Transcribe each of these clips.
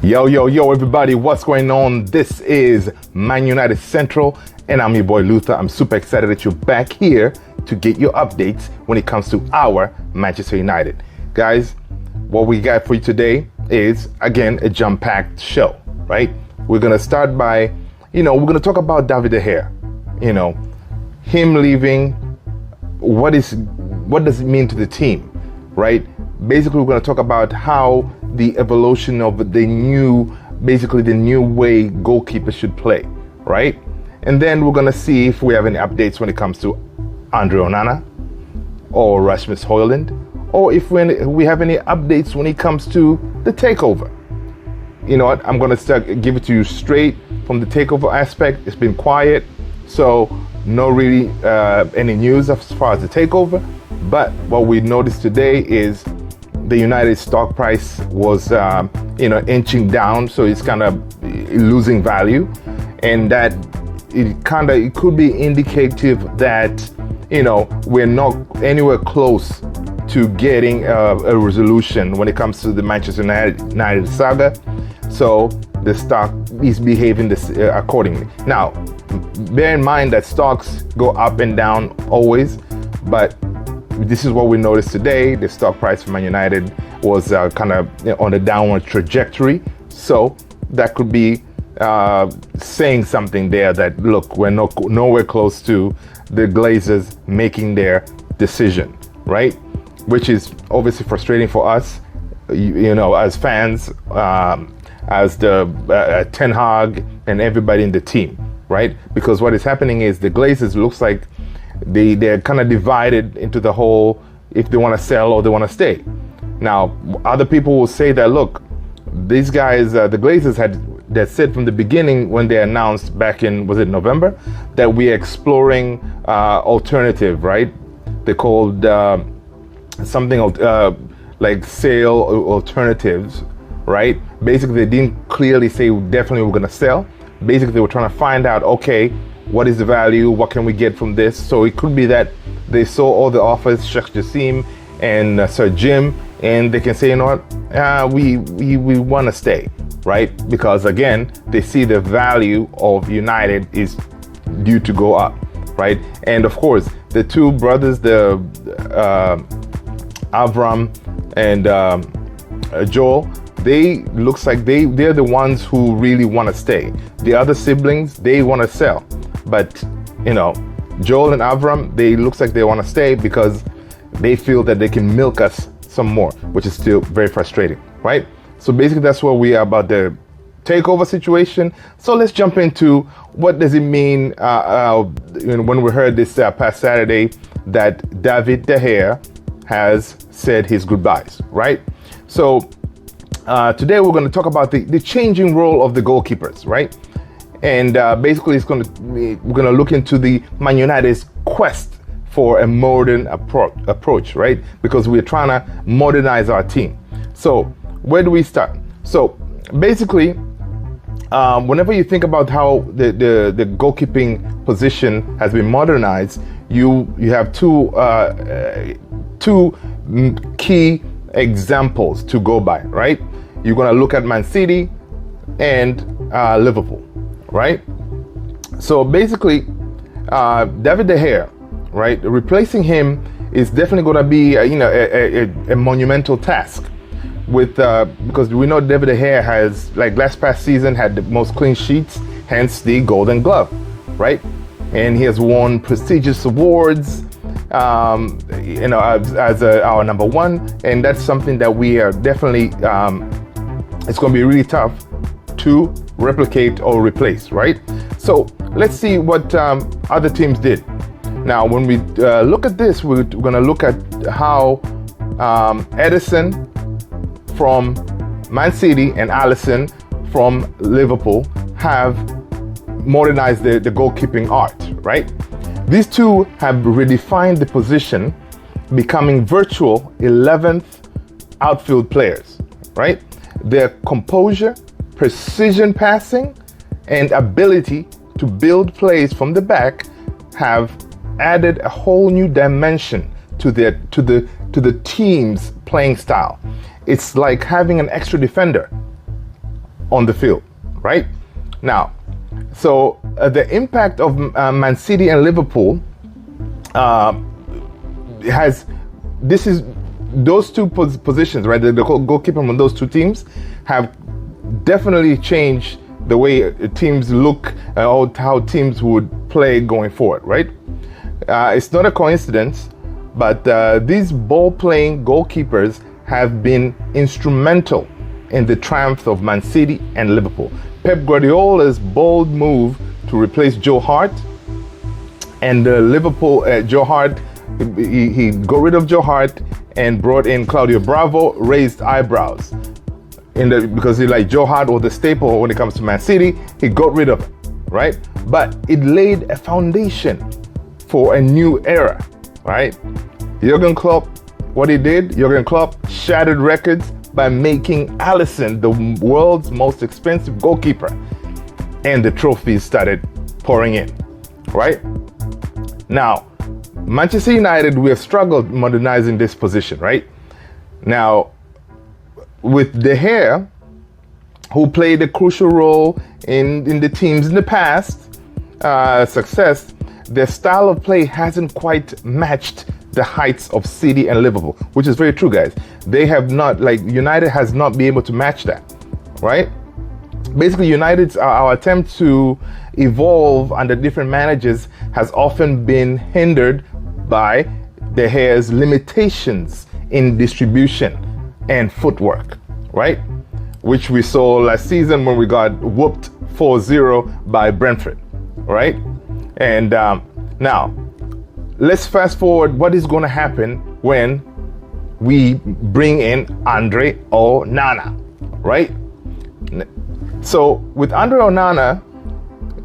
Yo, everybody, what's going on? This is ManUnited Central, and I'm your boy Luther. I'm super excited that you're back here to get your updates when it comes to our Manchester United. Guys, what we got for you today is, again, a jam-packed show, right? We're going to start by, we're going to talk about David De Gea. Him leaving, what does it mean to the team, right? Basically, we're going to talk about how the evolution of the new way goalkeepers should play, right? And then we're going to see if we have any updates when it comes to Andre Onana or Rasmus Højlund, or if we have any updates when it comes to the takeover. You know what? I'm going to give it to you straight from the takeover aspect. It's been quiet, so no really any news as far as the takeover. But what we noticed today is the United stock price was, inching down, so it's kind of losing value, and that it could be indicative that we're not anywhere close to getting a resolution when it comes to the Manchester United saga. So the stock is behaving accordingly. Now, bear in mind that stocks go up and down always, but this is what we noticed today. The stock price for Man United was kind of on a downward trajectory. So that could be saying something there that, look, we're nowhere close to the Glazers making their decision, right? Which is obviously frustrating for us, as fans, as the Ten Hag and everybody in the team, right? Because what is happening is the Glazers looks like they're kind of divided into the whole, if they want to sell or they want to stay. Now, other people will say that, look, these guys, the Glazers they said from the beginning when they announced back in, was it November, that we're exploring alternative, right? They called something like sale alternatives, right? Basically, they didn't clearly say definitely we're going to sell. Basically, they were trying to find out, okay, what is the value? What can we get from this? So it could be that they saw all the offers, Sheikh Jassim and Sir Jim, and they can say, you know what, we want to stay, right? Because again, they see the value of United is due to go up, right? And of course, the two brothers, the Avram and Joel, looks like they're the ones who really want to stay. The other siblings, they want to sell. But, Joel and Avram, looks like they want to stay because they feel that they can milk us some more, which is still very frustrating, right? So basically that's where we are about the takeover situation. So let's jump into what does it mean when we heard this past Saturday that David De Gea has said his goodbyes, right? So today we're going to talk about the changing role of the goalkeepers, right? And basically we're going to look into the Man United's quest for a modern approach, right? Because we're trying to modernize our team. So where do we start? So basically, whenever you think about how the goalkeeping position has been modernized, you have two key examples to go by, right? You're going to look at Man City and Liverpool, right? So basically, David De Gea, right? Replacing him is definitely going to be a monumental task because we know David De Gea has, like past season, had the most clean sheets, hence the Golden Glove, right? And he has won prestigious awards, as our number one, and that's something that we are definitely. It's going to be really tough to replicate or replace, right? So let's see what other teams did. Now, when we look at this, we're going to look at how Edison from Man City and Alisson from Liverpool have modernized the goalkeeping art, right? These two have redefined the position, becoming virtual 11th outfield players, right? Their composure, precision passing, and ability to build plays from the back have added a whole new dimension to the team's playing style. It's like having an extra defender. on the field, right? Now, so the impact of Man City and Liverpool those two positions, right? The goalkeeper on those two teams have definitely changed the way teams look or how teams would play going forward, right? It's not a coincidence, but these ball-playing goalkeepers have been instrumental in the triumph of Man City and Liverpool. Pep Guardiola's bold move to replace Joe Hart and Liverpool, Joe Hart, he got rid of Joe Hart and brought in Claudio Bravo, raised eyebrows. Because Joe Hart was the staple when it comes to Man City, he got rid of it, right? But it laid a foundation for a new era, right? Jurgen Klopp, what he did, Jurgen Klopp shattered records by making Alisson the world's most expensive goalkeeper, and the trophies started pouring in, right? Now, Manchester United, we have struggled modernizing this position, right? Now, with De Gea, who played a crucial role in the teams in the past success, their style of play hasn't quite matched the heights of City and Liverpool, which is very true, guys. They have not, United has not been able to match that, right? Basically, United's our attempt to evolve under different managers has often been hindered by De Gea's limitations in distribution and footwork, right? Which we saw last season when we got whooped 4-0 by Brentford, right? And now, let's fast forward what is going to happen when we bring in Andre Onana, right? So with Andre Onana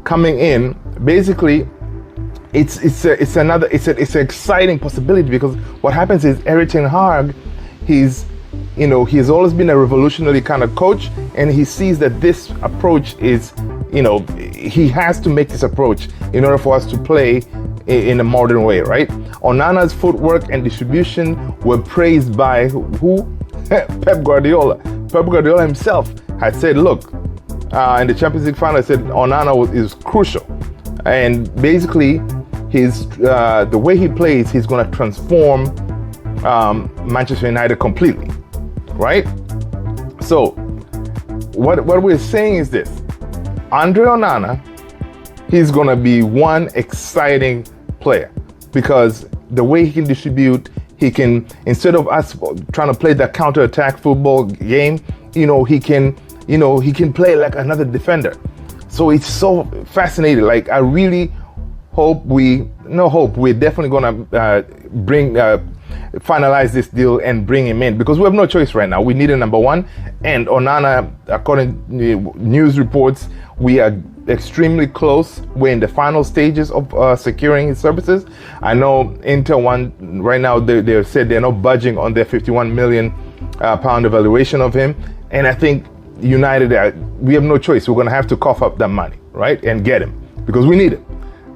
coming in, basically, it's an exciting possibility, because what happens is Erik ten Hag, he's always been a revolutionary kind of coach, and he sees that this approach is, he has to make this approach in order for us to play in a modern way, right? Onana's footwork and distribution were praised by who? Pep Guardiola. Pep Guardiola himself had said, look, in the Champions League final, I said Onana is crucial, and basically the way he plays, he's going to transform Manchester United completely, right? So what we're saying is this: Andre Onana, he's going to be one exciting player, because the way he can distribute, he can, instead of us trying to play that counter-attack football game, he can play like another defender. So it's so fascinating. I really hope we're definitely going to finalize this deal and bring him in, because we have no choice right now. We need a number one, and Onana, according to news reports, we are extremely close. We're in the final stages of securing his services. I know Inter right now, they said they're not budging on their 51 million pound evaluation of him, and I think United, we have no choice. We're going to have to cough up that money, right, and get him, because we need him.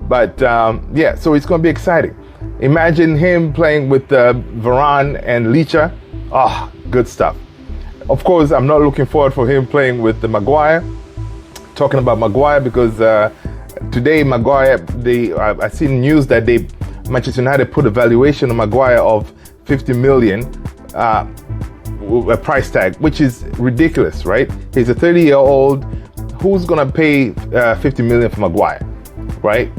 But so it's going to be exciting. Imagine him playing with Varane and Licha. Oh, good stuff. Of course, I'm not looking forward for him playing with Maguire. Talking about Maguire, because today Maguire, I seen news that Manchester United put a valuation on Maguire of 50 million, a price tag, which is ridiculous, right? He's a 30-year-old. Who's gonna pay 50 million for Maguire, right?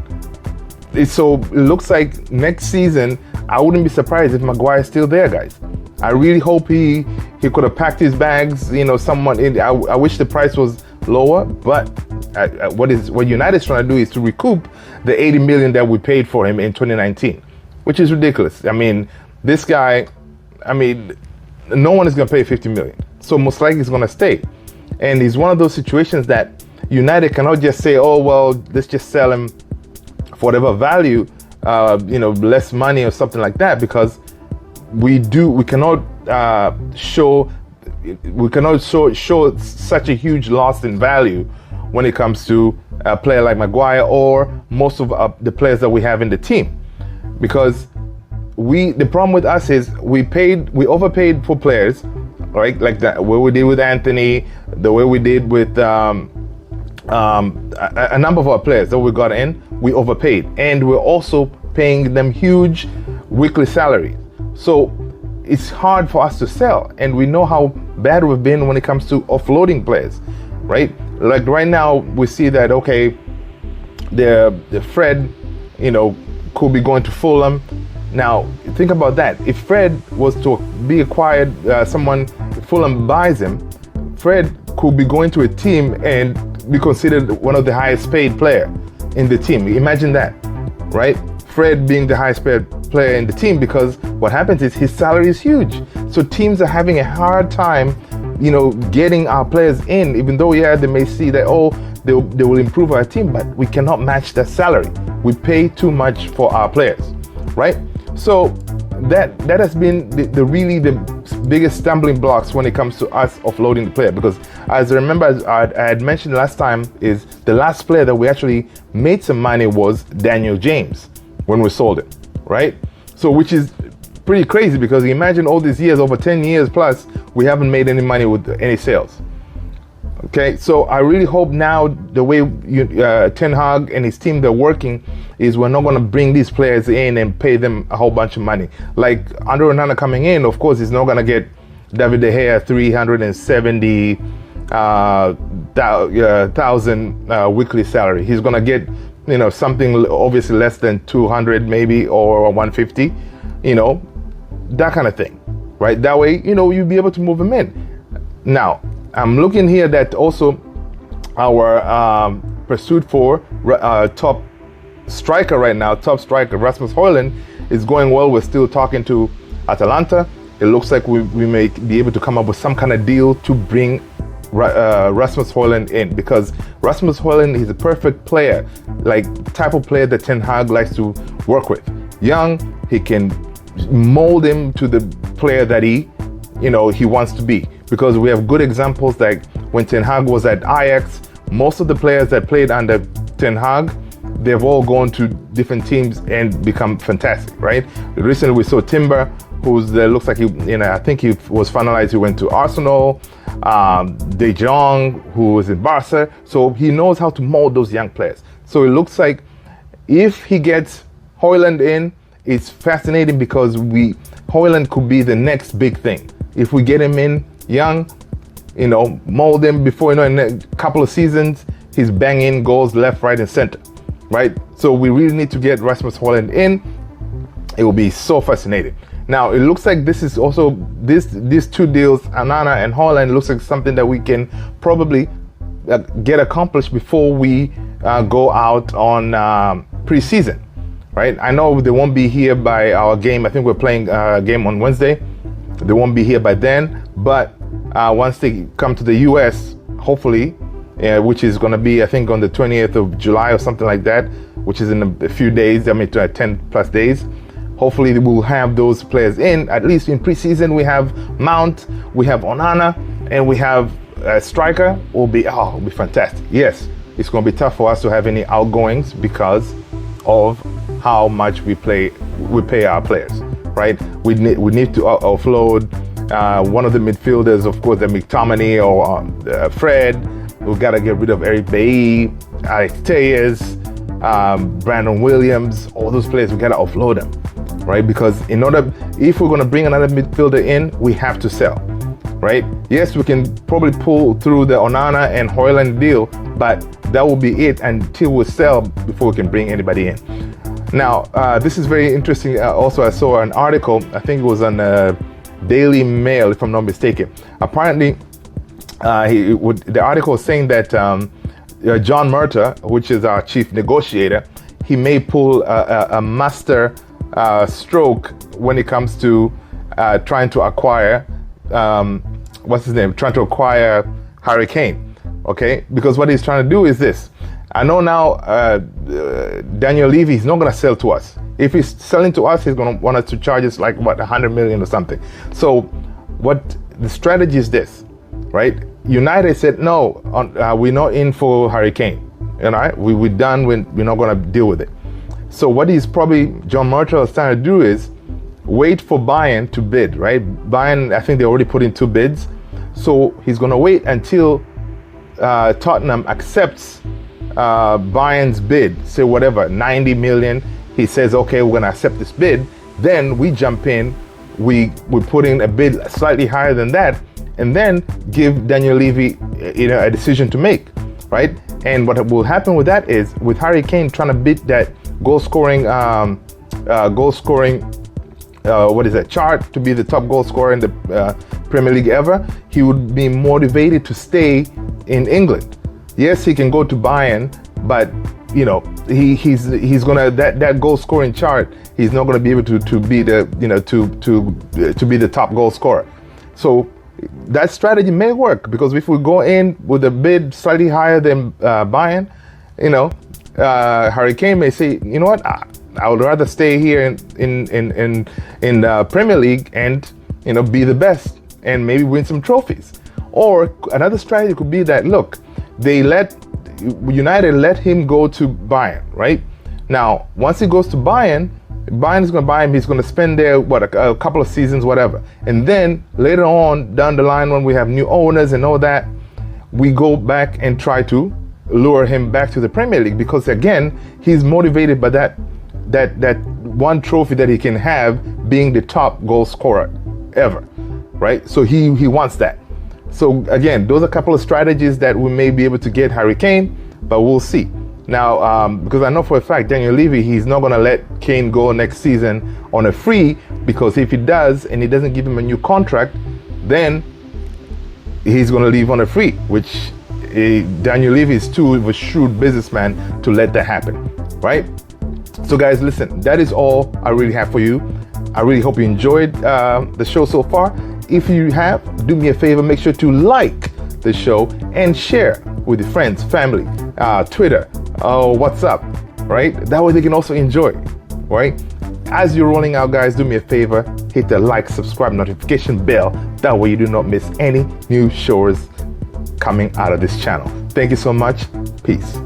So it looks like next season, I wouldn't be surprised if Maguire is still there, guys. I really hope he could have packed his bags. I wish the price was lower, but what United's trying to do is to recoup the 80 million that we paid for him in 2019, which is ridiculous. I mean, this guy, no one is going to pay 50 million. So most likely he's going to stay. And he's one of those situations that United cannot just say, oh, well, let's just sell him for whatever value, less money or something like that, because we cannot show such a huge loss in value when it comes to a player like Maguire or most of the players that we have in the team. Because the problem with us is we overpaid for players right? Like that, what we did with Anthony, the way we did with a number of our players that we got in, we overpaid, and we're also paying them huge weekly salaries. So it's hard for us to sell, and we know how bad we've been when it comes to offloading players, right? Like right now, we see that okay, the Fred, could be going to Fulham. Now think about that. If Fred was to be acquired, someone Fulham buys him, Fred could be going to a team and be considered one of the highest paid player in the team. Imagine that, right? Fred being the highest paid player in the team, because what happens is his salary is huge. So teams are having a hard time, getting our players in, even though, they may see that, they will improve our team, but we cannot match that salary. We pay too much for our players, right? So that has been the biggest stumbling blocks when it comes to us offloading the player, because as I remember, as I had mentioned last time, is the last player that we actually made some money was Daniel James when we sold him, right? So which is pretty crazy, because imagine all these years, over 10 years plus, we haven't made any money with any sales. Okay, so I really hope now the way Ten Hag and his team, they're working, is we're not going to bring these players in and pay them a whole bunch of money. Like under Onana coming in, of course, he's not going to get David De Gea 370,000 weekly salary. He's going to get something obviously less than 200 maybe, or 150, that kind of thing, right? That way, you'll be able to move him in. Now, I'm looking here that also our pursuit for top striker right now, Rasmus Højlund, is going well. We're still talking to Atalanta. It looks like we may be able to come up with some kind of deal to bring Rasmus Højlund in, because Rasmus Højlund is a perfect player, like type of player that Ten Hag likes to work with. Young, he can mold him to the player that he wants to be, because we have good examples. Like when Ten Hag was at Ajax, most of the players that played under Ten Hag, they've all gone to different teams and become fantastic, right? Recently we saw Timber, looks like I think he was finalized. He went to Arsenal. De Jong, who was in Barca, so he knows how to mold those young players. So it looks like if he gets Højlund in, it's fascinating, because Højlund could be the next big thing. If we get him in young, mold him before, in a couple of seasons, he's banging goals left, right, and center, right? So we really need to get Rasmus Højlund in. It will be so fascinating. Now, it looks like this is also, these two deals, Onana and Højlund, looks like something that we can probably get accomplished before we go out on preseason, right? I know they won't be here by our game. I think we're playing a game on Wednesday. They won't be here by then, but once they come to the US, hopefully, which is going to be, I think, on the 20th of July or something like that, which is in a few days, 10 plus days. Hopefully we'll have those players in. At least in preseason, we have Mount, we have Onana, and we have a striker. It'll be fantastic. Yes, it's going to be tough for us to have any outgoings because of how much we pay our players, right? We need to offload one of the midfielders, of course, the McTominay or Fred. We've got to get rid of Eric Bailly, Alex Telles, Brandon Williams. All those players, we got to offload them, right? Because if we're going to bring another midfielder in, we have to sell, right? Yes, we can probably pull through the Onana and Højlund deal, but that will be it until we sell before we can bring anybody in. Now, this is very interesting. Also, I saw an article, I think it was on Daily Mail, if I'm not mistaken. Apparently, the article is saying that John Murtagh, which is our chief negotiator, he may pull a master stroke when it comes to trying to acquire, trying to acquire Harry Kane, okay? Because what he's trying to do is this. I know now Daniel Levy is not going to sell to us. If he's selling to us, he's going to want us to charge us like, 100 million or something. So what the strategy is this, right? United said, no, we're not in for Harry Kane. We're done, we're not going to deal with it. So what John Murtagh is trying to do is wait for Bayern to bid, right? Bayern, I think they already put in 2 bids. So he's going to wait until Tottenham accepts Bayern's bid, say whatever, 90 million. He says, okay, we're going to accept this bid. Then we jump in, we put in a bid slightly higher than that, and then give Daniel Levy, a decision to make, right? And what will happen with that is, with Harry Kane trying to beat that goal scoring chart to be the top goal scorer in the Premier League ever, he would be motivated to stay in England. Yes, he can go to Bayern, but he's gonna that goal scoring chart. He's not gonna be able to be the to be the top goal scorer. So that strategy may work, because if we go in with a bid slightly higher than Bayern, Harry Kane may say, you know what, I would rather stay here in Premier League and be the best and maybe win some trophies. Or another strategy could be that, look, United let him go to Bayern, right? Now, once he goes to Bayern is going to buy him. He's going to spend there, a couple of seasons, whatever. And then later on down the line, when we have new owners and all that, we go back and try to lure him back to the Premier League, because again, he's motivated by that one trophy that he can have, being the top goal scorer ever, right? So he wants that. So again, those are a couple of strategies that we may be able to get Harry Kane, but we'll see. Now, because I know for a fact, Daniel Levy, he's not going to let Kane go next season on a free, because if he does and he doesn't give him a new contract, then he's going to leave on a free, which Daniel Levy is too of a shrewd businessman to let that happen, right? So guys, listen, that is all I really have for you. I really hope you enjoyed the show so far. If you have, do me a favor, make sure to like the show and share with your friends, family, Twitter, WhatsApp, right? That way they can also enjoy it, right? As you're rolling out, guys, do me a favor, hit the like, subscribe, notification bell. That way you do not miss any new shows coming out of this channel. Thank you so much. Peace.